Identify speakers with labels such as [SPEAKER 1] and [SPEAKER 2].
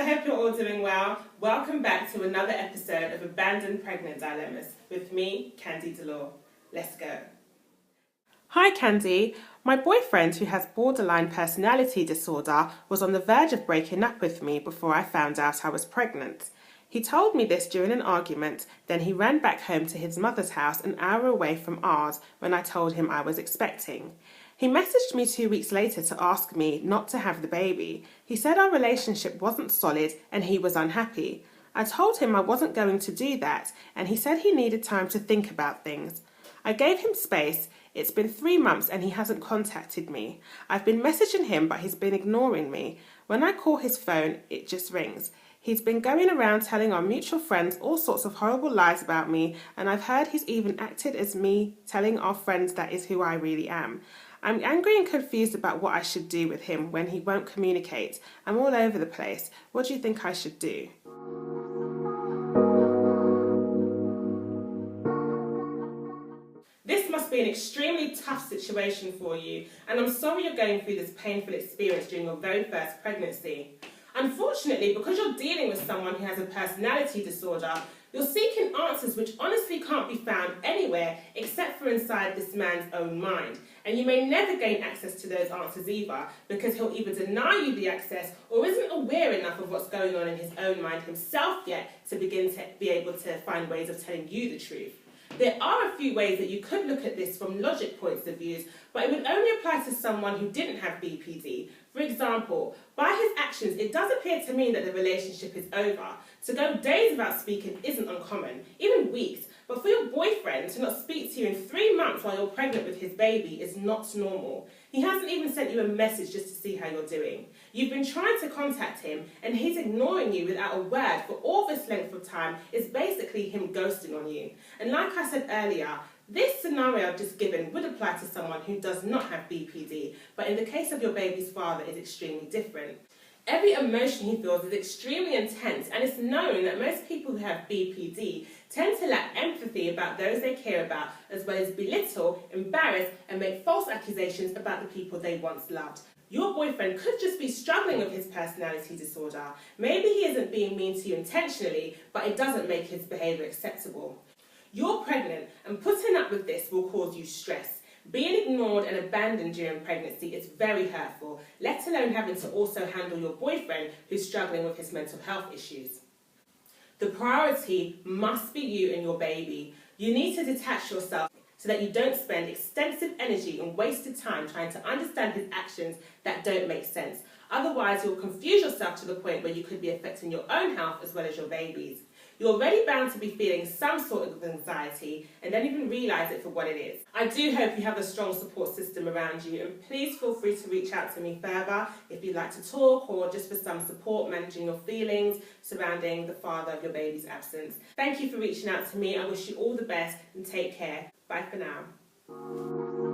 [SPEAKER 1] I hope you're all doing well. Welcome back to another episode of Abandoned Pregnant Dilemmas with me, Kandy Dolor. Let's go. Hi Kandy. My boyfriend, who has borderline personality disorder, was on the verge of breaking up with me before I found out I was pregnant. He told me this during an argument, then he ran back home to his mother's house an hour away from ours when I told him I was expecting. He messaged me 2 weeks later to ask me not to have the baby. He said our relationship wasn't solid and he was unhappy. I told him I wasn't going to do that, and he said he needed time to think about things. I gave him space. It's been 3 months and he hasn't contacted me. I've been messaging him, but he's been ignoring me. When I call his phone, it just rings. He's been going around telling our mutual friends all sorts of horrible lies about me, and I've heard he's even acted as me, telling our friends that is who I really am. I'm angry and confused about what I should do with him when he won't communicate. I'm all over the place. What do you think I should do? This must be an extremely tough situation for you, and I'm sorry you're going through this painful experience during your very first pregnancy. Unfortunately, because you're dealing with someone who has a personality disorder, you're seeking answers which honestly can't be found anywhere except for inside this man's own mind. And you may never gain access to those answers either, because he'll either deny you the access or isn't aware enough of what's going on in his own mind himself yet to begin to be able to find ways of telling you the truth. There are a few ways that you could look at this from logic points of view, but it would only apply to someone who didn't have BPD. For example, by his actions, it does appear to mean that the relationship is over. To go days without speaking isn't uncommon, even weeks. But for your boyfriend to not speak to you in 3 months while you're pregnant with his baby is not normal. He hasn't even sent you a message just to see how you're doing. You've been trying to contact him and he's ignoring you without a word for all this length of time. Is basically him ghosting on you. And like I said earlier, this scenario I've just given would apply to someone who does not have BPD, but in the case of your baby's father, it's extremely different. Every emotion he feels is extremely intense, and it's known that most people who have BPD tend to lack empathy about those they care about, as well as belittle, embarrass, and make false accusations about the people they once loved. Your boyfriend could just be struggling with his personality disorder. Maybe he isn't being mean to you intentionally, but it doesn't make his behaviour acceptable. You're pregnant, and putting up with this will cause you stress. Being ignored and abandoned during pregnancy is very hurtful, let alone having to also handle your boyfriend who's struggling with his mental health issues. The priority must be you and your baby. You need to detach yourself so that you don't spend extensive energy and wasted time trying to understand his actions that don't make sense. Otherwise, you'll confuse yourself to the point where you could be affecting your own health as well as your baby's. You're already bound to be feeling some sort of anxiety and don't even realise it for what it is. I do hope you have a strong support system around you, and please feel free to reach out to me further if you'd like to talk or just for some support managing your feelings surrounding the father of your baby's absence. Thank you for reaching out to me. I wish you all the best and take care. Bye for now.